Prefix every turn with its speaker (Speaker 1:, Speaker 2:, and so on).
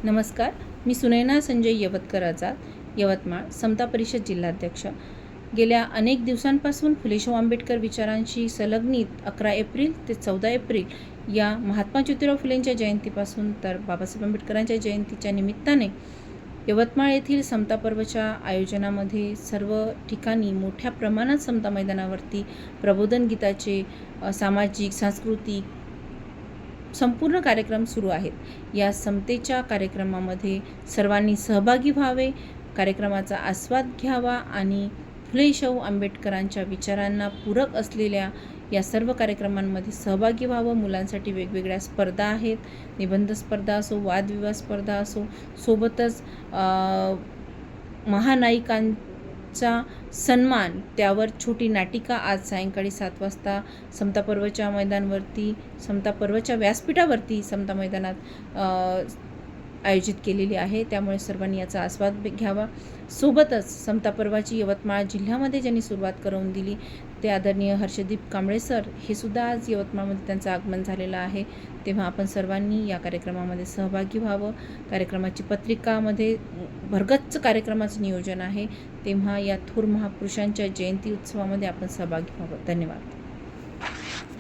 Speaker 1: नमस्कार, मी सुनैना संजय यवतकर आजाद, यवतमाळ समता परिषद जिल्हाध्यक्ष. गेल्या अनेक दिवसांपासून फुले शाहू आंबेडकर विचारांशी संलग्नित 11 एप्रिल ते 14 एप्रिल या महात्मा ज्योतिराव फुलेंच्या जयंतीपासून तर बाबासाहेब आंबेडकरांच्या जयंतीच्या निमित्ताने यवतमाळ येथील समता पर्वच्या आयोजनामध्ये सर्व ठिकाणी मोठ्या प्रमाणात समता मैदानावरती प्रबोधन गीताचे सामाजिक, सांस्कृतिक संपूर्ण कार्यक्रम सुरू आहेत. या समतेच्या कार्यक्रमामध्ये सर्वांनी सहभागी व्हावे, कार्यक्रमाचा आस्वाद घ्यावा आणि फुले शाहू आंबेडकरांच्या विचारांना पूरक असलेल्या या सर्व कार्यक्रमांमध्ये सहभागी व्हावं. मुलांसाठी वेगवेगळ्या स्पर्धा आहेत, निबंध स्पर्धा असो, वादविवाद स्पर्धा असो, सोबतच महानायिकांचा सन्मान त्यावर छोटी नाटिका आज सायंकाळी 7 वाजता समता पर्वच्या मैदानावरती, समता पर्वच्या व्यासपीठावरती समता मैदानात आयोजित केलेली आहे. त्यामुळे सर्वांनी याचा आस्वाद घ्यावा. सोबतच समता पर्वाची यवतमाळ जिल्ह्यामध्ये ज्यांनी सुरुवात करून दिली ते आदरणीय हर्षदीप कांबळे सर, हे सुद्धा आज यवतमाळमध्ये त्यांचं आगमन झालेलं आहे. तेव्हा आपण सर्वांनी या कार्यक्रमामध्ये सहभागी व्हावं. कार्यक्रमाची पत्रिकामध्ये भरगच्च कार्यक्रमाचं नियोजन आहे. तेव्हा या थोर महापुरुषांच्या जयंती उत्सवामध्ये आपण सहभागी व्हावं. धन्यवाद.